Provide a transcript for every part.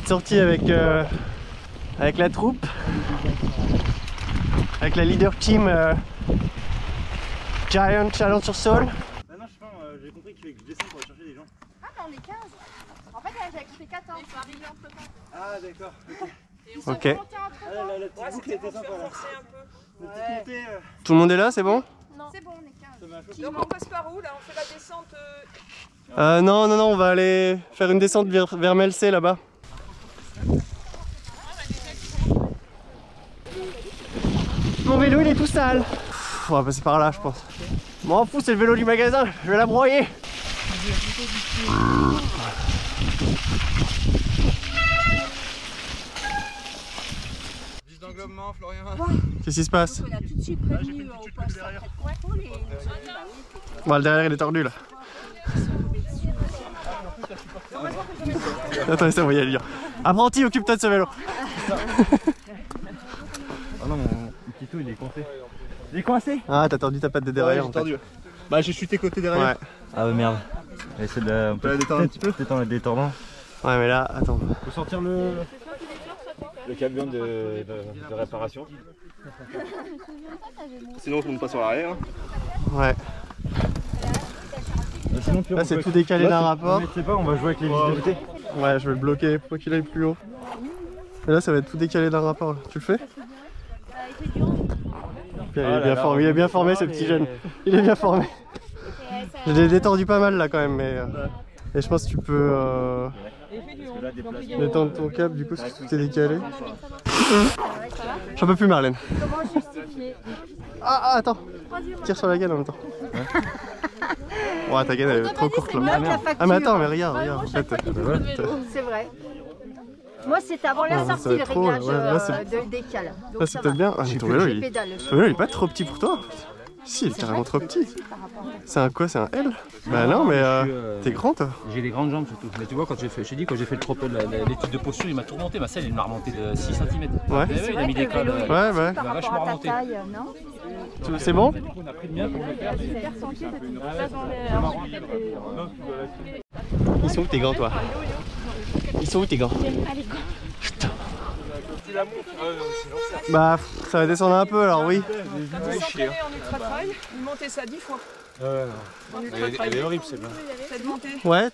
petite sortie avec la troupe, avec la leader team Giant Chalon-sur-Saône. Ah non, je sais pas, j'ai compris qu'il fallait que je descende pour aller chercher des gens. Ah bah on est 15. En fait elle a quitté 14. Il faut arriver entre temps. Ah d'accord, ok. Et on Ok. s'est monté entre Ah temps. la petite boucle était sympa là. La petite montée, Tout le monde est là, c'est bon? Non. C'est bon, on est 15. ça m'a choqué. Donc on passe par où là? On fait la descente Non, non, non, on va aller faire une descente vers Melcé là-bas. Mon vélo il est tout sale. On va passer par là je pense. M'en fous, c'est le vélo du magasin, je vais la broyer. Juste d'englobement, Florian. Qu'est-ce qui se passe? On a tout de suite prévenu au poste après de contrôle et ils nous ont dit bah oui. Bon, le derrière il est tordu là. Attends, ça va y aller. Lire. Apprenti, occupe-toi de ce vélo. Ah non, mon petit il est coincé. Il est coincé? Ah, t'as tordu ta patte de derrière. Ouais, en j'ai fait. tordu. Bah j'ai chuté côté derrière. Ouais. Ah ouais merde. Essaye de... On peut la détendre un petit peu. Détendre les détendants. Ouais, mais là, attends. Faut sortir le camion de réparation. Sinon on monte pas sur l'arrière. Ouais. Sinon, puis Là, c'est tout décalé d'un rapport. Je sais pas, on va jouer avec les vis de côté. Ouais, je vais le bloquer pour qu'il aille plus haut. Et là, ça va être tout décalé d'un rapport. Là. Tu le fais? Il est bien formé ce petit jeune. Il est bien formé. Je l'ai détendu pas mal là quand même, mais et je pense que tu peux détendre ton cap du coup si tout est décalé. J'en peux plus Marlène. Comment justifier? Ah attends, tire sur la gaine en même temps. Ouais ta gaine elle est trop courte là. Ah mais attends mais regarde en fait. C'est vrai. Moi c'était avant la Ah, ça sortie va le être trop, réglage ouais, là, c'est- de décal. Donc Là c'est peut-être bien. Ah mais ton vélo il est pas trop petit pour toi. Si il est carrément trop petit. C'est un quoi? C'est un L? Bah non mais t'es grand toi. J'ai des grandes jambes surtout. Mais tu vois, quand j'ai fait, je t'ai dit, quand j'ai fait l'étude de posture, il m'a tout remonté. Ma selle, il m'a remonté de 6 cm. Ouais. Il a mis des cols. Ouais ouais. par va rapport vachement à ta remonter. taille, non? C'est bon? On a pris le mien pour le faire. Ils sont où tes gants toi? Ils sont où tes gants? Putain. Bah ça va descendre un peu alors oui. Quand on s'entraînait en ultra trail, il montait ça 10 fois. Elle est horrible celle-là. Cette montée. Ouais,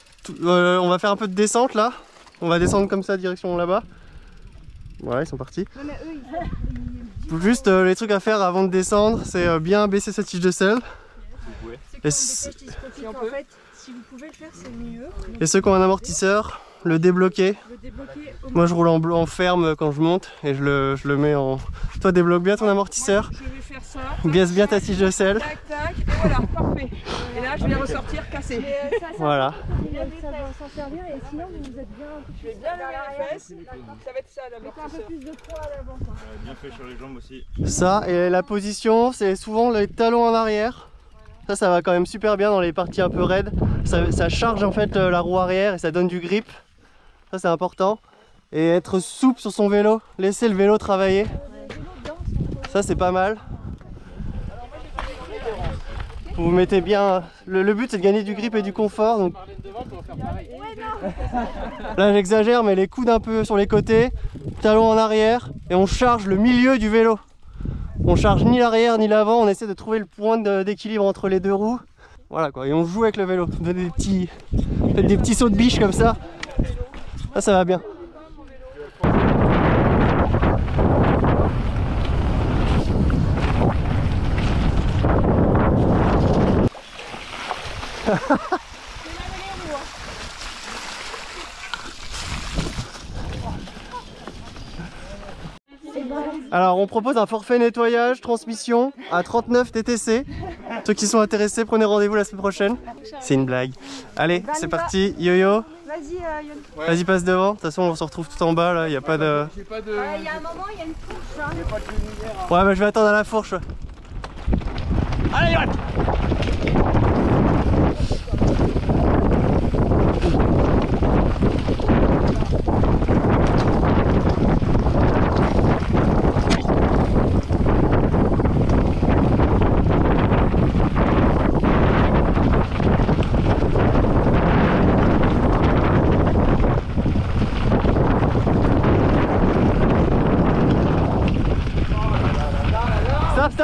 on va faire un peu de descente là. On va descendre comme ça direction là-bas. Voilà, ils sont partis. Juste les trucs à faire avant de descendre, c'est bien baisser cette tige de selle. Et, En fait, si vous pouvez le faire, c'est mieux. et ceux qui ont un amortisseur, le débloquer. Le débloquer au Moi je roule en ferme quand je monte et je le mets en... Toi débloque bien ton amortisseur, Je vais faire ça. baisse bien ta tige de selle. Tac, tac, et voilà, parfait. Et là, je vais ressortir cassé. Voilà. Ça va s'en servir et sinon vous êtes bien Je vais bien lever les fesses. Ça va être ça, un peu l'amortisseur. plus de poids à l'avant. Bien fait sur les jambes aussi. Ça et la position, c'est souvent les talons en arrière. Ça va quand même super bien dans les parties un peu raides. Ça charge en fait la roue arrière et ça donne du grip. Ça c'est important. Et être souple sur son vélo, laisser le vélo travailler. Ça c'est pas mal. Vous mettez bien. Le but c'est de gagner du grip et du confort. Donc... Là j'exagère mais les coudes un peu sur les côtés, talons en arrière et on charge le milieu du vélo. On charge ni l'arrière ni l'avant, on essaie de trouver le point d'équilibre entre les deux roues. Voilà quoi, et on joue avec le vélo. Faites des petits sauts de biche comme ça. Ça va bien. Alors on propose un forfait nettoyage, transmission à 39 TTC. Ceux qui sont intéressés, prenez rendez-vous la semaine prochaine. C'est une blague. Allez, c'est parti, yo-yo. Vas-y, Yon. Vas-y, passe devant. De toute façon, on se retrouve tout en bas là. Il n'y a pas de. Il y a un moment, il y a une fourche. Hein. Ouais, bah je vais attendre à la fourche. Allez, Yoann!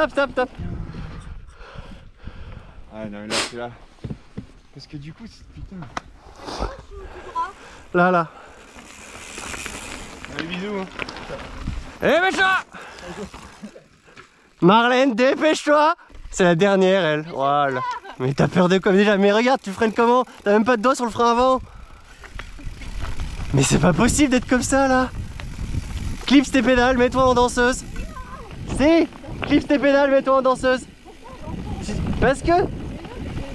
stop. Ah non, là, c'est là. Parce que du coup, c'est putain. Là. Allez, bisous. Hein. Dépêche-toi Marlène, dépêche-toi. C'est la dernière, elle. Voilà. Mais t'as peur de quoi déjà? Mais regarde, tu freines comment? T'as même pas de doigt sur le frein avant. Mais c'est pas possible d'être comme ça, là. Clipse tes pédales, mets-toi en danseuse. Si, clipse tes pédales, mets-toi en danseuse. Parce que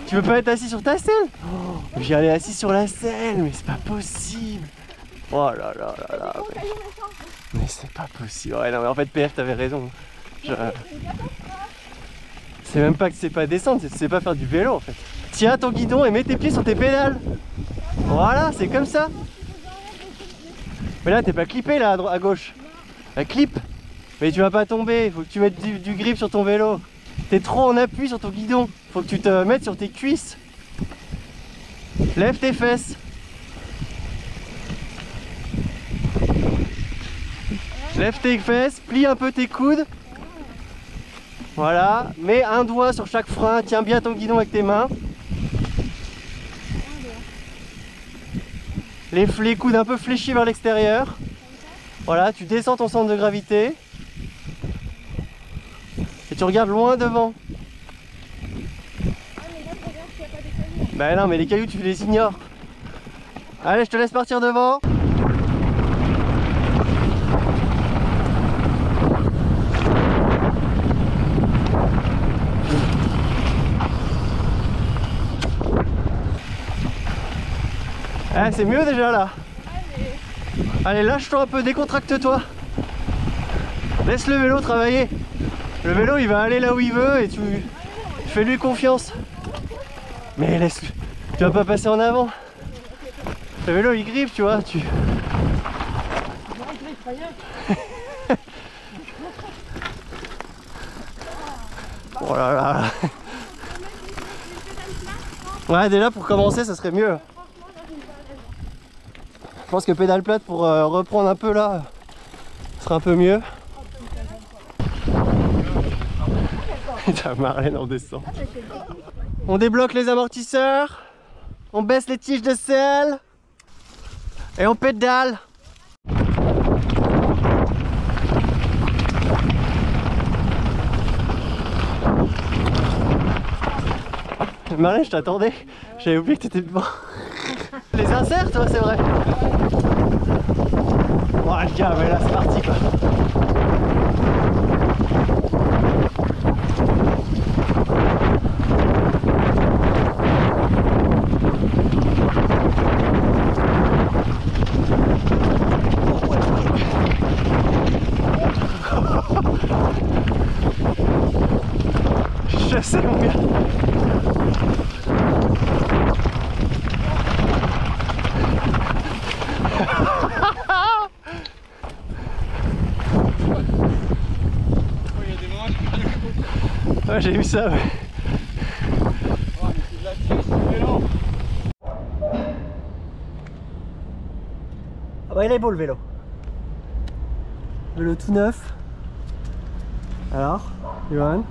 tu veux pas être assis sur ta selle. Oh, j'y allais assis sur la selle, mais c'est pas possible. Oh là là là là. Mais c'est pas possible. Ouais, non, mais en fait, PF, t'avais raison. C'est même pas que c'est pas descendre, c'est pas faire du vélo en fait. Tiens ton guidon et mets tes pieds sur tes pédales. Voilà, c'est comme ça. Mais là, t'es pas clippé là à gauche. La clip. Mais tu vas pas tomber, faut que tu mettes du grip sur ton vélo. T'es trop en appui sur ton guidon. Faut que tu te mettes sur tes cuisses. Lève tes fesses. Lève tes fesses, plie un peu tes coudes. Voilà, mets un doigt sur chaque frein, tiens bien ton guidon avec tes mains. Les coudes un peu fléchis vers l'extérieur. Voilà, tu descends ton centre de gravité. Et tu regardes loin devant. Bah non, mais les cailloux tu les ignores. Allez, je te laisse partir devant. Ah, c'est mieux déjà là. Allez, lâche-toi un peu, décontracte-toi. Laisse le vélo travailler. Le vélo il va aller là où il veut et tu fais-lui confiance. Mais laisse-le. Tu vas pas passer en avant. Le vélo il grippe, tu vois. Oh là là. Ouais, déjà pour commencer ça serait mieux. Je pense que pédale plate pour reprendre un peu là, ce sera un peu mieux. T'as Marlène en descend. On débloque les amortisseurs, on baisse les tiges de selle et on pédale. Marlène, je t'attendais, j'avais oublié que t'étais devant. Les inserts, toi, c'est vrai. Oh, le gars, mais là, c'est parti, quoi. Je sais, mon gars. Ouais, j'ai vu ça, ouais. Ah bah il est beau le vélo. Vélo tout neuf. Alors, Johan,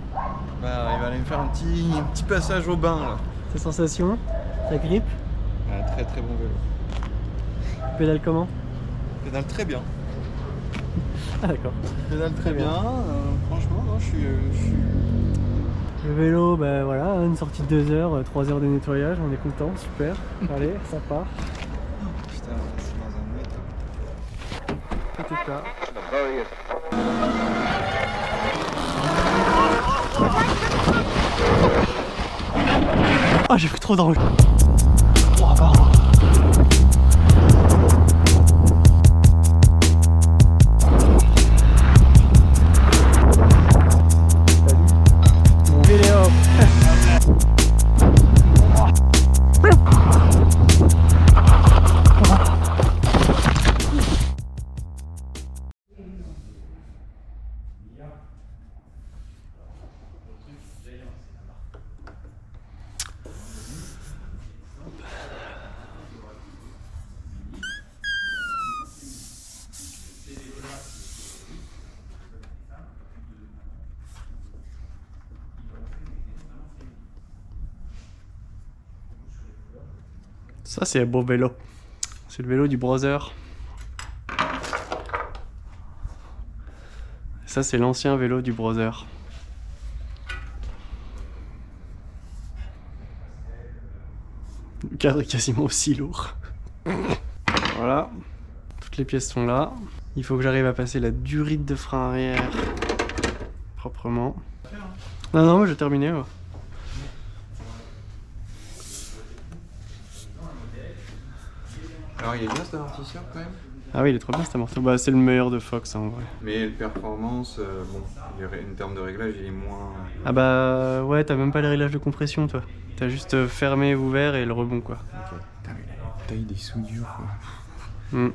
Bah, il va aller me faire un petit passage au bain là. tes sensations, ta grippe, Un très très bon vélo. pédale comment? Pédale très bien. Ah d'accord. Pédale très bien. Franchement, non, je suis. Le vélo, ben voilà, une sortie de 2 heures, 3 heures de nettoyage, on est content, super. Allez, ça part. Putain, c'est dans un mètre. Tout est là. Oh, j'ai pris trop d'angle. Oh, pardon. Mon vélo. Ça c'est un beau vélo. C'est le vélo du brother. Ça c'est l'ancien vélo du brother. Le cadre est quasiment aussi lourd. Voilà. Toutes les pièces sont là. Il faut que j'arrive à passer la durite de frein arrière proprement. Non, non, j'ai terminé. Ouais. Alors il est bien cet amortisseur quand même. Ah oui, il est trop bien cet amortisseur. Bah, c'est le meilleur de Fox en vrai. Mais le performance, bon, en termes de réglage, il est moins... Ah bah ouais, t'as même pas les réglages de compression toi. T'as juste fermé, ouvert et le rebond quoi. Ok. Putain, mais la taille des soudures quoi.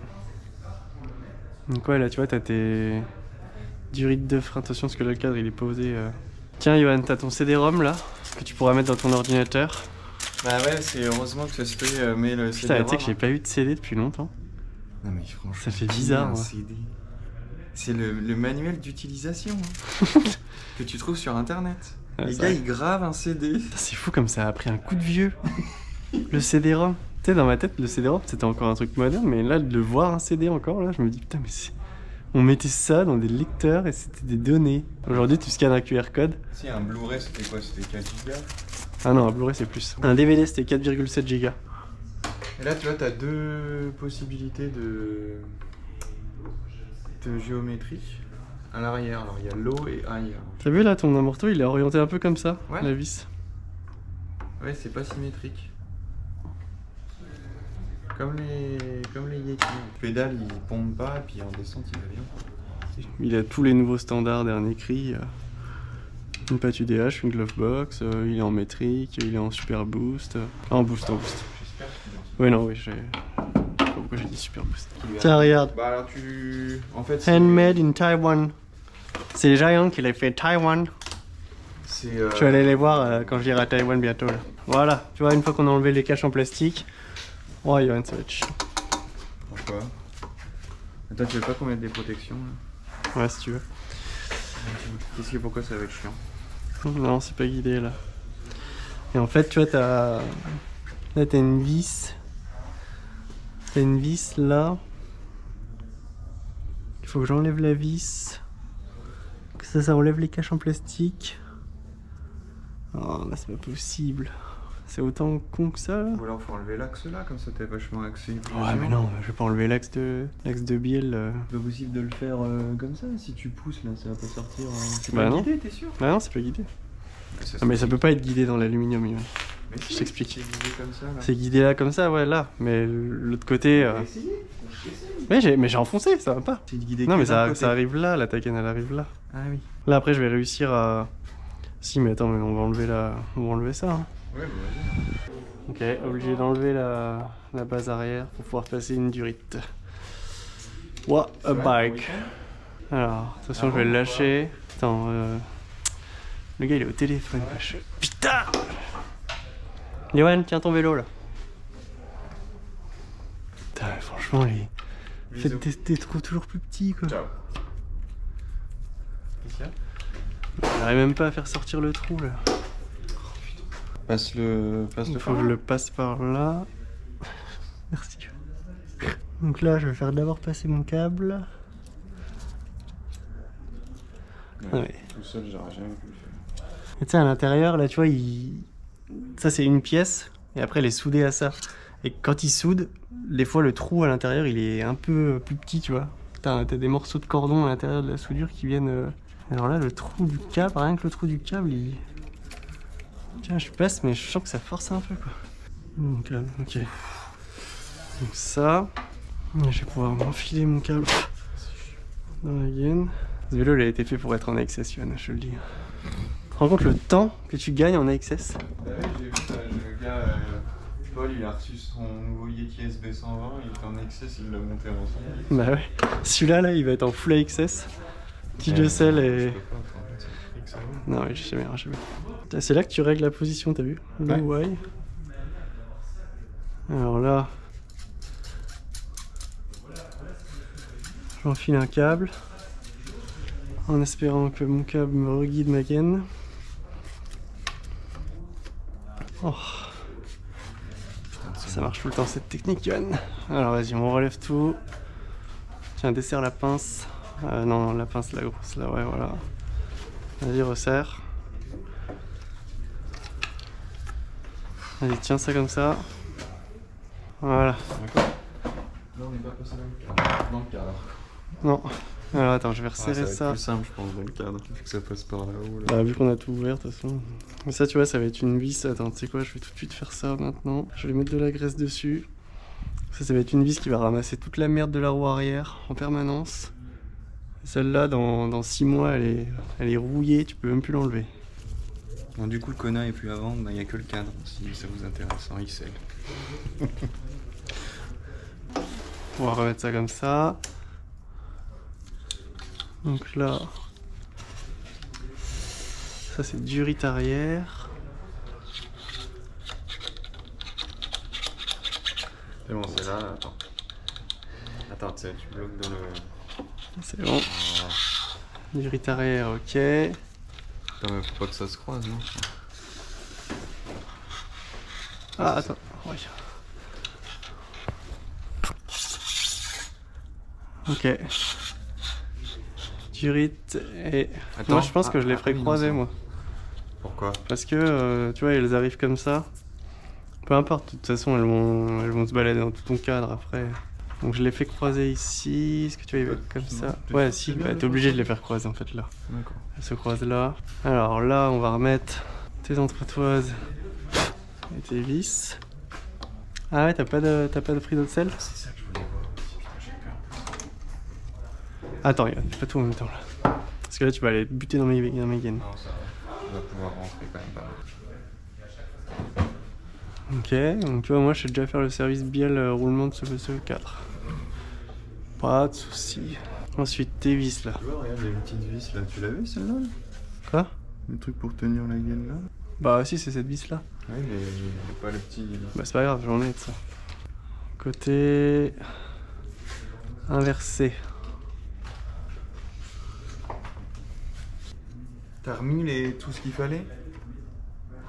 Donc ouais, là tu vois, t'as tes durites de frein. Attention parce que là le cadre il est posé. Tiens Johan, t'as ton CD-ROM là, que tu pourras mettre dans ton ordinateur. Bah ouais, c'est heureusement que ça se fait, mais le CD-ROM... Putain, tu sais que j'ai pas eu de CD depuis longtemps. Non mais franchement... Ça fait bizarre, un ouais. CD. C'est le manuel d'utilisation hein, que tu trouves sur internet. Ouais, les c'est gars, vrai. ils gravent un CD. Putain, c'est fou comme ça a pris un coup de vieux. Le CD-ROM. Tu sais, dans ma tête, le CD-ROM c'était encore un truc moderne, mais là, de voir un CD encore, là, je me dis putain, mais c'est... On mettait ça dans des lecteurs et c'était des données. Aujourd'hui, tu scannes un QR code. Si, un Blu-ray, c'était quoi? C'était 4 Go. Ah non, un Blu-ray c'est plus. Un DVD c'était 4,7 Go. Et là, tu vois, t'as deux possibilités de géométrie à l'arrière. Alors, il y a low et high. T'as vu là, ton amorto il est orienté un peu comme ça, Ouais. la vis. Ouais, c'est pas symétrique. Comme les Yeti. Le pédale, il pompe pas, et puis en descente, il va bien. Il a tous les nouveaux standards dernier cri. Une pâte UDH, une glove box, il est en métrique, il est en super boost. En boost. J'espère qu'il est... Oui, non, oui, j'ai... Je sais pas pourquoi j'ai dit super boost. Tiens, regarde. Bah alors tu... En fait, c'est... Handmade in Taiwan. C'est Giant qui l'a fait Taiwan. C'est... Je vais aller les voir quand j'irai à Taïwan bientôt. Là. Voilà, tu vois, une fois qu'on a enlevé les caches en plastique. Oh, Johan, ça va être chiant. Pourquoi? Attends, tu veux pas qu'on mette des protections là? Ouais, si tu veux. Pourquoi ça va être chiant? Non, c'est pas guidé là. Et en fait, tu vois, t'as... Là, t'as une vis. T'as une vis là. Il faut que j'enlève la vis. Que ça enlève les caches en plastique. Oh, là, c'est pas possible. C'est autant con que ça là. Ou alors faut enlever l'axe là, comme ça t'es vachement axé. Ouais, mais non, je vais pas enlever l'axe de bielle. C'est pas possible de le faire comme ça, si tu pousses là, ça va pas sortir. C'est Bah pas non. guidé, t'es sûr? Bah non, c'est pas guidé. Ah, mais ça peut pas être guidé dans l'aluminium, Johan. Mais Je t'explique. C'est guidé comme ça là. C'est guidé là comme ça, ouais, là. Mais l'autre côté. Essaye. Mais j'ai enfoncé, ça va pas. C'est guidé Non, que mais d'un ça côté. arrive là, la Taycan elle arrive là. Ah oui. Là après, je vais réussir à. Si, mais attends, mais on va enlever ça. Hein. Ouais, bah vas-y. Ok, obligé d'enlever la base arrière pour pouvoir passer une durite. What a bike! Alors, attention, je vais le lâcher. Attends, le gars il est au téléphone. Putain! Johan, tiens ton vélo là. Putain, franchement, faites des trous toujours plus petits quoi. Ciao. Qu'est-ce qu'il y a? J'arrive même pas à faire sortir le trou là. Passe le Il faut que je le passe par là. Merci. Donc là, je vais faire d'abord passer mon câble. Ah ouais. Tout seul, j'aurais jamais pu le faire. Et tu sais, à l'intérieur, là, tu vois, ça c'est une pièce, et après elle est soudée à ça. Et quand il soude, des fois le trou à l'intérieur, il est un peu plus petit, tu vois. T'as des morceaux de cordon à l'intérieur de la soudure qui viennent... Alors là, le trou du câble, rien que le trou du câble, il... Tiens, je passe, mais je sens que ça force un peu, quoi. Donc, ok. Donc ça... Je vais pouvoir m'enfiler mon câble dans la gaine. Ce vélo, il a été fait pour être en AXS, Johan, je te le dis. Tu te rends compte le temps que tu gagnes en AXS? Bah oui, j'ai vu ça, le gars, Paul, il a reçu son nouveau Yeti SB120, il était en excess, il l'a monté ensemble. Bah ouais. Celui-là, là, il va être en full AXS. Petit de sel et... Non, mais je sais bien, C'est là que tu règles la position, t'as vu? Le Ouais. Y. Alors là... J'enfile un câble. En espérant que mon câble me reguide ma gaine. Ça marche tout le temps cette technique, Yoann. Alors vas-y, on relève tout. Tiens, desserre la pince. Non, la pince, la grosse, là, ouais, voilà. Vas-y, resserre. Vas-y, tiens ça comme ça. Voilà. D'accord. Là, on n'est pas passé dans le cadre. Non. Alors attends, je vais resserrer ça. ça. C'est plus simple, je pense, dans le cadre. Vu que ça passe par là-haut. Là. Bah, vu qu'on a tout ouvert, de toute façon. Mais ça, tu vois, ça va être une vis. Attends, tu sais quoi, je vais tout de suite faire ça maintenant. Je vais mettre de la graisse dessus. Ça va être une vis qui va ramasser toute la merde de la roue arrière en permanence. Celle-là, dans 6 mois, elle est rouillée, tu peux même plus l'enlever. Bon, du coup, le Kona est plus à vendre, il n'y a que le cadre, si ça vous intéresse, en XL. On va remettre ça comme ça. Donc là, ça c'est durite arrière. C'est bon, c'est là, attends. Attends, tu sais, tu bloques dans le... C'est bon. Durite arrière, ok. Attends, mais faut pas que ça se croise, non? Ah, attends, oui. Ok. Durite et... Attends. Moi je pense que je les ferai oui, croiser, non, moi. Pourquoi? Parce que, tu vois, elles arrivent comme ça. Peu importe, de toute façon, elles vont se balader dans tout ton cadre après. Donc je les fais croiser ici. Est-ce que tu vois, comme ça? Ouais, si, bah, t'es obligé de les faire croiser en fait là. D'accord. Elles se croisent là. Alors là, on va remettre tes entretoises et tes vis. Ah ouais, t'as pas de prise de sel? C'est ça que je voulais voir aussi, putain, j'ai peur. Attends, regarde, fais pas tout en même temps là. Parce que là, tu vas aller buter dans mes gaines. Non, ça va. On va pouvoir rentrer quand même pas mal. Ok, donc tu vois, moi je sais déjà faire le service bielle roulement de ce cadre. Pas de soucis. Ensuite, tes vis là. Tu vois, regarde, j'ai une petite vis là. Tu l'avais celle-là? Quoi? Le truc pour tenir la gaine là? Bah, si, c'est cette vis là. Ouais, mais il pas le petit. Bah, c'est pas grave, j'en ai de ça. Côté inversé. T'as remis tout ce qu'il fallait?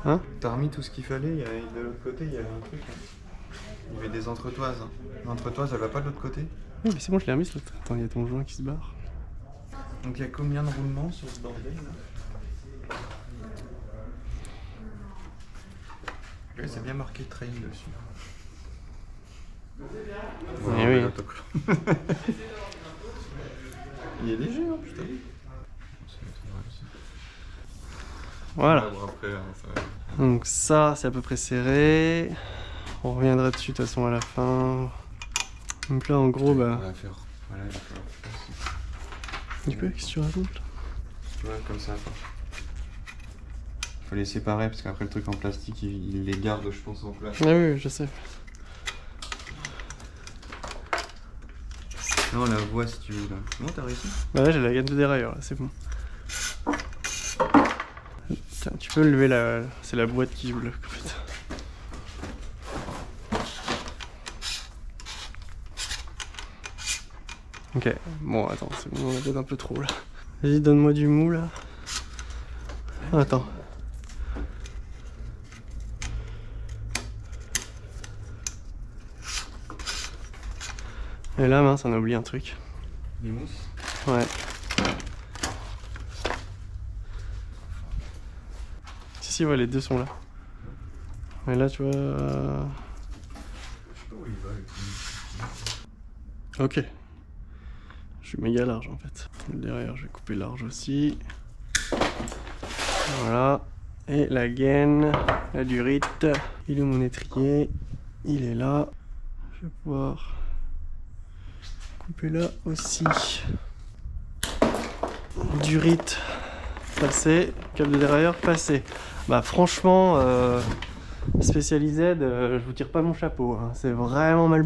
Hein? T'as remis tout ce qu'il fallait? De l'autre côté, il y avait un truc. Hein. Il y avait des entretoises. Hein. L'entretoise, elle va pas de l'autre côté? Oui, mais c'est bon, je l'ai remis l'autre. Attends, il y a ton joint qui se barre. Donc il y a combien de roulements sur ce bordel là? Oui, c'est bien marqué train dessus. Eh oui. Il est léger, hein, putain. Voilà. Après, enfin... Donc ça, c'est à peu près serré. On reviendra dessus de toute façon à la fin. Donc là, en gros, bah... On va faire... Voilà, il va falloir faire ça. Tu peux, qu'est-ce que tu racontes là? Tu vois, comme ça, quoi. Faut les séparer parce qu'après le truc en plastique, il les garde, je pense, en place. Ah oui, je sais. Non, la voie si tu veux là. Comment t'as réussi? Bah là, j'ai la gaine de dérailleur, là, c'est bon. Tiens, tu peux lever la... C'est la boîte qui bloque, en fait. Ok, bon, attends, c'est bon, on a peut-être un peu trop, là. Vas-y, donne-moi du mou, là. Attends. Et là, mince, on a oublié un truc. Les mousses? Ouais. Si, ouais, les deux sont là. Et là, tu vois... Je sais pas où il va. Ok. Je suis méga large, en fait. Derrière, je vais couper large aussi. Voilà. Et la gaine, la durite. Il est où mon étrier? Il est là. Je vais pouvoir couper là aussi. Durite passé, câble de dérailleur passé. Bah franchement, spécialisé, je vous tire pas mon chapeau. Hein. C'est vraiment mal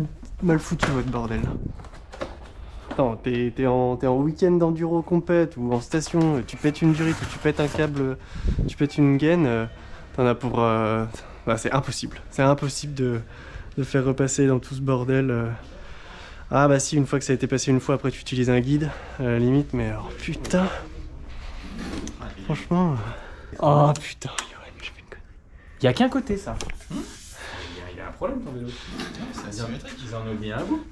foutu votre bordel. Attends, t'es en week-end d'enduro compète ou en station, tu pètes une durite ou tu pètes un câble, tu pètes une gaine, t'en as pour... bah, c'est impossible. C'est impossible de faire repasser dans tout ce bordel. Ah bah si, une fois que ça a été passé une fois, après tu utilises un guide, à la limite, mais alors putain... Franchement... Oh putain, Yoann, j'ai fait une connerie. Il y a qu'un côté ça. problème ton vélo. C'est asymétrique. Ils en ont mis un bout.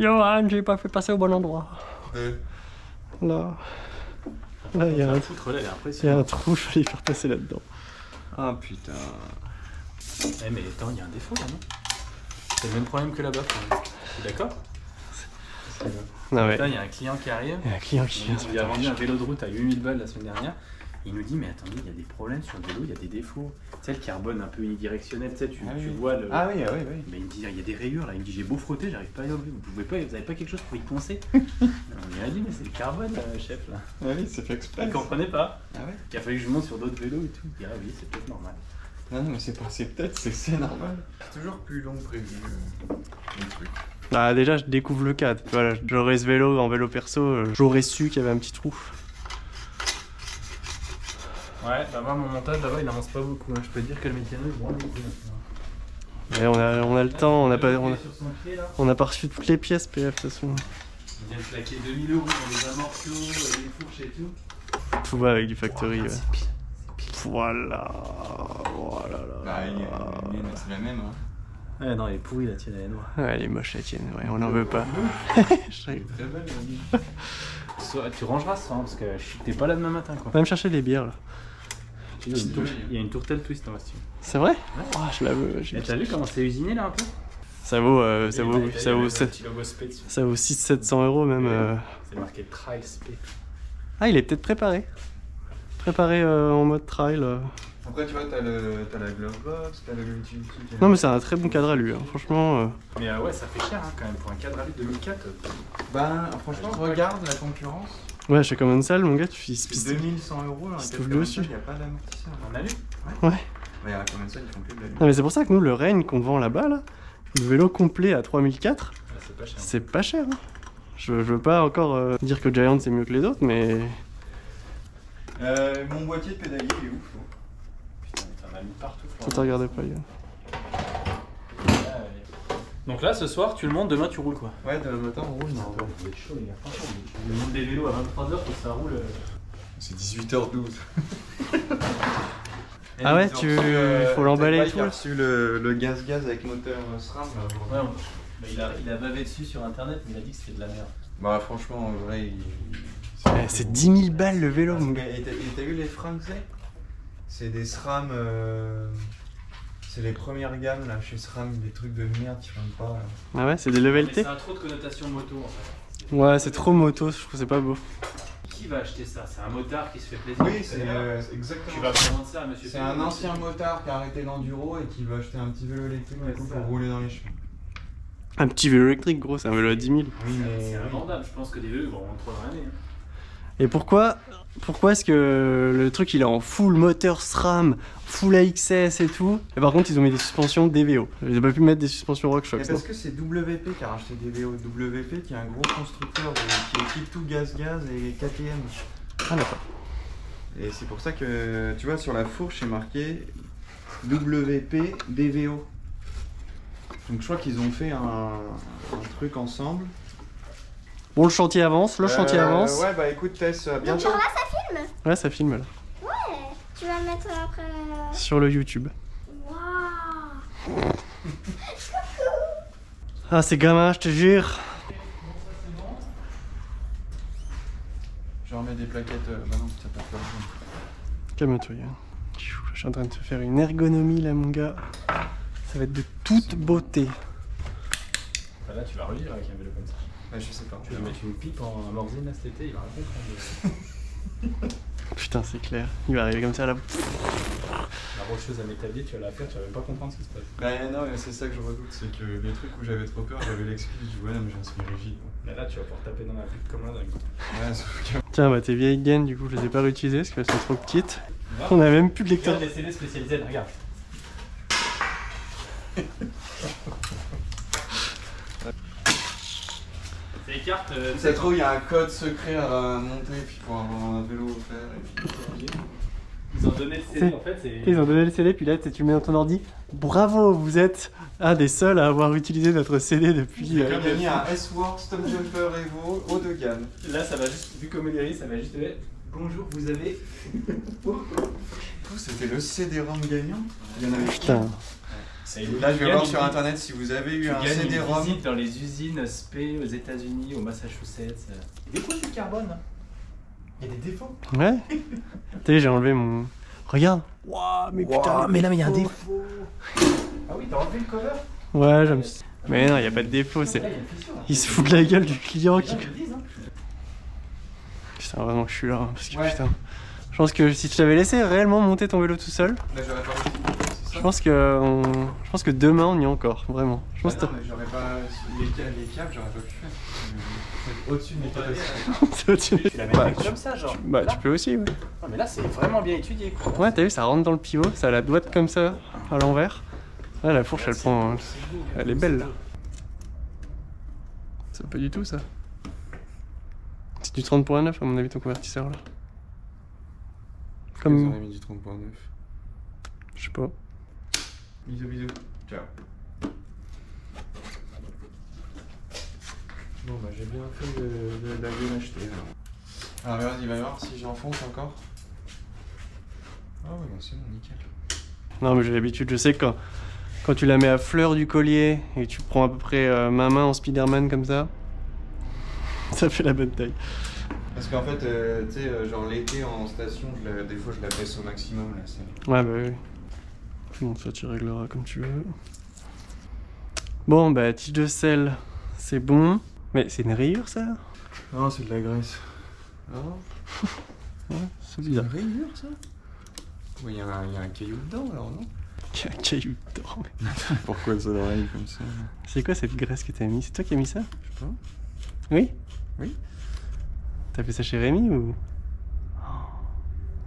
Johan, j'ai pas fait passer au bon endroit. Là. Là, il y a un Foutre là, elle est il y a impressionnante. un trou, je vais y faire passer là-dedans. Ah putain. Eh mais attends, il y a un défaut là, non? C'est le même problème que là-bas, quand même. Tu es d'accord? Non mais, Là, il y a un client qui arrive. il y a un client qui vient se Il lui a mettre en vendu un marche. vélo de route à 8000 balles la semaine dernière. Il nous dit, mais attendez, il y a des problèmes sur le vélo, il y a des défauts. Tu sais, le carbone un peu unidirectionnel, tu sais, tu vois le. Ah oui, ah oui, oui. Mais il me dit, il y a des rayures là. Il me dit, j'ai beau frotter, j'arrive pas à y enlever. Vous avez pas quelque chose pour y poncer? On lui a dit, mais c'est le carbone, chef là. Ah oui, c'est fait exprès. Il comprenait pas. Ah ouais. Il a fallu que je monte sur d'autres vélos et tout. Il dit, ah oui, c'est peut-être normal. Non, mais c'est pas, c'est peut-être, c'est normal. C'est toujours plus long que prévu, le truc. Ah, déjà, je découvre le cadre. Voilà, j'aurais ce vélo en vélo perso, j'aurais su qu'il y avait un petit trou. Ouais, bah moi, mon montage là-bas, il avance pas beaucoup. Hein. Je peux te dire que le mécano, il branle beaucoup maintenant. Mais on a le temps, on On n'a pas reçu toutes les pièces PF de toute façon. On vient de claquer 2000 € pour les amorceaux, les fourches et tout. Tout va avec du factory. Ouais. C'est pire. Voilà. Voilà. Bah, c'est la même, hein. Ouais, non, elle est pourrie la tienne, elle est noire. Ouais, elle est moche la tienne, ouais, on n'en veut pas. Je rigole. Très belle, la mienne. Tu rangeras ça, hein, parce que t'es pas là demain matin, quoi. On va me chercher les bières là. Il y a une tourtelle twist en voiture. C'est vrai? Oh, je la veux. Et t'as vu comment c'est usiné là un peu? Ça vaut 600-700 € même. C'est marqué Trail Spec. Ah, il est peut-être préparé. Préparé en mode trail. Après, tu vois, t'as la glove box, t'as le multi-outil. Non, mais c'est un très bon cadre à lui, hein. Franchement. Mais ouais, ça fait cher hein, quand même pour un cadre à lui de 2004. Ben, franchement, regarde la concurrence. Ouais, chez Common Salle, mon gars, tu C'est pisses. 2100 €. Il se trouve dessus. Il n'y a pas d'amortisseur. On a lu? Ouais. Mais à Common Salle, ils font plus de la lutte. Non, mais c'est pour ça que nous, le Reign qu'on vend là-bas, là, le vélo complet à 3004, C'est pas cher. c'est pas cher. Hein. Je veux pas encore dire que Giant c'est mieux que les autres, mais. Mon boîtier de pédalier, il est ouf. Putain, t'en as mis partout. Faut te regarder pas, gars. Donc là, ce soir, tu le montes, demain tu roules quoi? Ouais, de matin, on roule. Non, vous êtes chaud les gars, franchement. Je monte des vélos à 23h pour que ça roule. C'est 18h12. Ah ouais, faut l'emballer et tout. Il a reçu le gaz-gaz avec moteur SRAM là aujourd'hui. Ouais, mais il a bavé dessus sur internet, mais il a dit que c'était de la merde. Bah, franchement, en vrai, C'est 10 000 balles le vélo, mon gars. Et t'as vu les freins que c'est des SRAM. C'est les premières gammes là chez SRAM, des trucs de merde qui freinent pas. Là. Ah ouais, c'est des level Mais T. ça a trop de connotation moto en fait. Ouais, c'est trop moto, je trouve que c'est pas beau. Qui va acheter ça? C'est un motard qui se fait plaisir. Oui, c'est exactement. Tu vas prendre ça à monsieur. C'est un ancien motard qui a arrêté l'enduro et qui va acheter un petit vélo électrique Ouais, du coup, c'est ça. pour rouler dans les champs. Un petit vélo électrique, gros, c'est un vélo à 10 000. Oui, mais. C'est invendable, je pense que des vélos vont rentrer dans l'année. Et pourquoi est-ce que le truc il est en full moteur SRAM, full AXS et tout, et par contre ils ont mis des suspensions DVO. Ils ont pas pu mettre des suspensions RockShox. Mais parce que c'est WP qui a racheté des VO. WP qui est un gros constructeur qui équipe tout gaz-gaz et KTM. Ah d'accord. Et c'est pour ça que tu vois sur la fourche c'est marqué WP DVO. Donc je crois qu'ils ont fait un truc ensemble. Bon, le chantier avance, le chantier avance. Ouais, bah écoute Tess, à bientôt. Donc là, ça filme? Ouais, ça filme là. Ouais. Tu vas le mettre après. Sur le YouTube. Waouh. Ah, c'est gamin, je te jure. Je remets des plaquettes. Bah non, ça peut pas. Calme-toi, gars. Je suis en train de te faire une ergonomie là, mon gars. Ça va être de toute beauté. Bah là, tu vas revivre avec un vélo comme ça. Ouais, je sais pas. Tu vas mettre une pipe en morzine là cet été, il va comprendre. Putain, c'est clair. Il va arriver comme ça là. La rocheuse à m'établir, tu vas la faire, tu vas même pas comprendre ce qui se passe. Bah non, mais c'est ça que je redoute, c'est que les trucs où j'avais trop peur, j'avais l'excuse du ouais, mais j'ai un semi-rigide. Mais là, tu vas pouvoir taper dans la pipe comme un dingue. Ouais, sauf que. Tiens, bah tes vieilles gaines, du coup, je les ai pas réutilisées parce qu'elles sont trop petites. On a même plus de lecteur. Regarde les CD spécialisés, regarde. C'est les cartes. Ça se trouve, il y a un code secret à monter puis pour avoir un vélo offert. Et puis... Ils ont donné le CD en fait. Ils ont donné le CD, puis là, tu mets dans ton ordi. Bravo, vous êtes un des seuls à avoir utilisé notre CD depuis. J'ai gagné un S-Works Stone Jumper Evo haut de gamme. Là, ça va juste, vu comme Valérie, ça va juste être bonjour, vous avez. C'était le CD-ROM gagnant. Il y en avait Putain. Là, je vais voir sur internet si vous avez eu Tu un gagnes une CD-ROM. visite dans les usines SP aux États-Unis, au Massachusetts. Il y a des défauts du carbone. Hein. Il y a des défauts. Ouais. T'as vu, j'ai enlevé mon. Regarde. Waouh, mais putain. Mais là, mais il y a un défaut. Ah oui, t'as enlevé le cover. Ouais, j'aime. Mais non, y a pas de défaut. C'est. Il se fout de la gueule du client qui. Putain, vraiment que je suis là. Hein, parce que putain. Je pense que si tu t'avais laissé réellement monter ton vélo tout seul. Là, j'aurais pas réussi. Je pense que demain on y est encore, vraiment. Je pense non, mais j'aurais pas. Les câbles, j'aurais pas pu faire. Au-dessus de mes que Tu la mets comme ça, genre. Bah, tu peux aussi, ouais. Non, mais là, c'est vraiment bien étudié, quoi. Ouais, t'as vu, ça rentre dans le pivot, ça a la droite comme ça, à l'envers. Ouais, la fourche, elle prend. Elle est belle, là. C'est pas du tout, ça. C'est du 30 pour un 9, à mon avis, ton convertisseur, là. Ils Comme. auraient mis du 30.9. Je sais pas. Bisous, bisous. Ciao. Bon, bah, j'ai bien fait de la bien acheter. Alors, vas-y, va voir si j'enfonce encore. Ah, ouais, bah, c'est bon, nickel. Non, mais j'ai l'habitude, je sais que quand tu la mets à fleur du collier et que tu prends à peu près ma main en Spider-Man comme ça fait la bonne taille. Parce qu'en fait, tu sais, genre l'été en station, des fois je la baisse au maximum là. Ouais, bah oui. Bon, ça tu régleras comme tu veux. Bon, bah, tige de sel, c'est bon. Mais c'est une rayure ça? Non, c'est de la graisse. Ah, Ouais, c'est bizarre. une rayure ça? Oui, il y a un caillou dedans alors, non? Il y a un caillou dedans. Mais... Pourquoi ça l'oreille comme ça? C'est quoi cette graisse que t'as mis? C'est toi qui as mis ça? Je sais pas. Oui? Oui. T'as fait ça chez Rémi ou? Oh,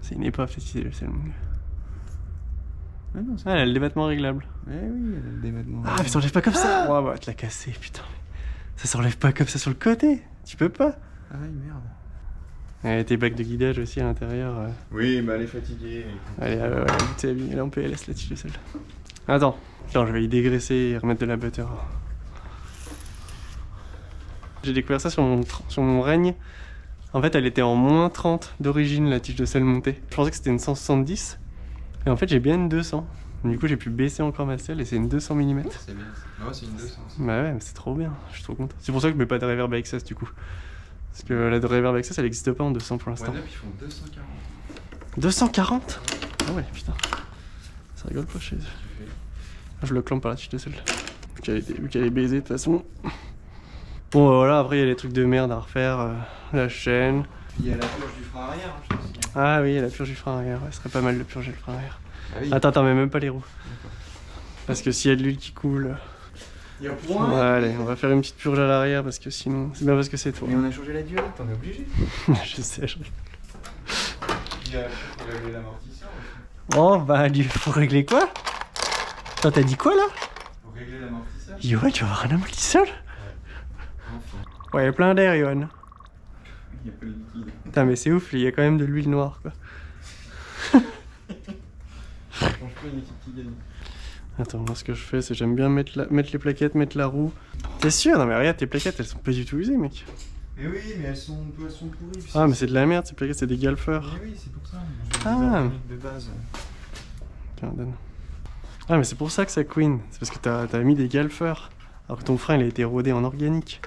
c'est une épave cette tige de sel, mon gars. Ah non, Ah, elle a le débattement réglable. Eh oui, elle a le débattement. Ah, mais ça s'enlève pas comme ça! Ouais, bah, tu l'as cassé, putain. Ça s'enlève pas comme ça sur le côté! Tu peux pas! Ah oui, merde. Et tes bacs de guidage aussi à l'intérieur. Oui, bah elle est fatiguée. Allez, t'es abîmé, là en PLS la tige de sel. Attends, je vais y dégraisser et remettre de la butter. J'ai découvert ça sur mon règne. En fait, elle était en moins 30 d'origine, la tige de sel montée. Je pensais que c'était une 170. Et en fait, j'ai bien une 200. Du coup, j'ai pu baisser encore ma selle et c'est une 200 mm. C'est bien. Non, c'est une 200. Bah ouais, mais c'est trop bien. Je suis trop content. C'est pour ça que je mets pas de reverb excess du coup. Parce que la reverb excess, elle existe pas en 200 pour l'instant. One Up, ils font 240. 240? Ah ouais, putain. Ça rigole pas chez eux. Je le clampe par la tige de sel. Vu qu'elle est baisée de toute façon. Bon, voilà, après il y a les trucs de merde à refaire. La chaîne. Il y a la purge du frein arrière, je pense. Ah oui, la purge du frein arrière. Ouais, ce serait pas mal de purger le frein arrière. Ah oui. Attends, mais même pas les roues. Parce que s'il y a de l'huile qui coule. Il y a point. Ouais, allez, on va faire une petite purge à l'arrière parce que sinon. C'est bien parce que c'est toi. Mais on a changé la diode, t'en es obligé. Je sais, je rigole. Il faut régler l'amortisseur aussi. Oh, bah, il faut régler quoi? Attends, t'as dit quoi là? Faut régler l'amortisseur. Yoann, tu vas avoir un amortisseur? Ouais, il y a plein d'air, Yoann. Il y a pas de liquide. Putain, mais c'est ouf, il y a quand même de l'huile noire quoi. Franchement, une équipe qui gagne. Attends, moi ce que je fais, c'est j'aime bien mettre les plaquettes, mettre la roue. T'es sûr? Non, mais regarde, tes plaquettes elles sont pas du tout usées, mec. Mais oui, mais elles sont pourries. Ah, mais c'est de la merde, ces plaquettes, c'est des galfeurs. Mais oui, c'est pour ça. Ah. De base. Tiens, donne. Ah, mais c'est pour ça que ça queen. C'est parce que t'as mis des galfeurs. Alors que ton frein il a été rodé en organique.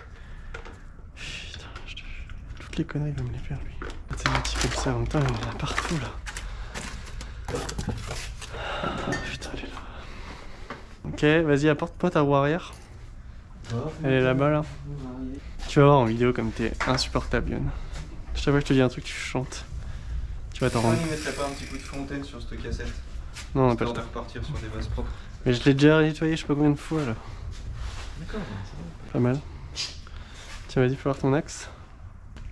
Putain, toutes les conneries, il va me les faire lui. C'est un petit comme ça, en même temps, il y en a partout là. Putain, elle est là. Ok, vas-y, apporte-moi ta roue arrière. Elle est là-bas là. Tu vas voir en vidéo comme t'es insupportable, Yoann. Je t'avoue que je te dis un truc, tu chantes. Tu vas t'en rendre. Pourquoi il mettrait pas un petit coup de fontaine sur cette cassette? Non, on n'a pas le Histoire temps. de repartir sur des bases propres. Mais je l'ai déjà nettoyé, je sais pas combien de fois là. D'accord, Pas mal. Tiens, vas-y, faut voir ton axe.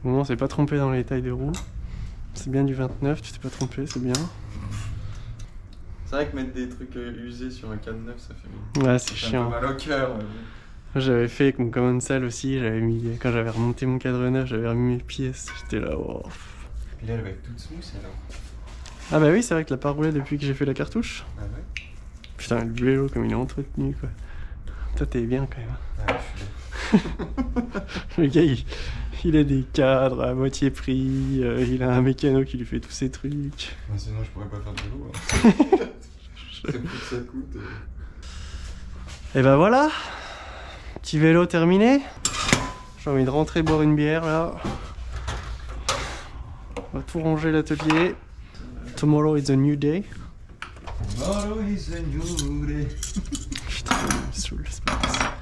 Au moment, on s'est pas trompé dans les tailles de roues. C'est bien du 29, tu t'es pas trompé, c'est bien. c'est vrai que mettre des trucs usés sur un cadenas, ça fait Ouais, c'est un peu chiant. mal au cœur. J'avais fait avec mon command salle aussi, j'avais mis, quand j'avais remonté mon cadre neuf, j'avais remis mes pièces, j'étais là, wow. Puis là, elle va être toute smooth alors. Ah bah oui, c'est vrai que l'a pas roulé depuis que j'ai fait la cartouche. Ah ouais? Putain, le vélo comme il est entretenu quoi. Toi t'es bien quand même. Ah, je suis Le gars il a des cadres à moitié prix, il a un mécano qui lui fait tous ses trucs. sinon, je pourrais pas faire de vélo. Ça coûte, ça coûte. Et ben voilà, petit vélo terminé. J'ai envie de rentrer boire une bière là. On va tout ranger l'atelier. Tomorrow is a new day. Tomorrow is a new day. Je suis trop saoul, c'est pas possible.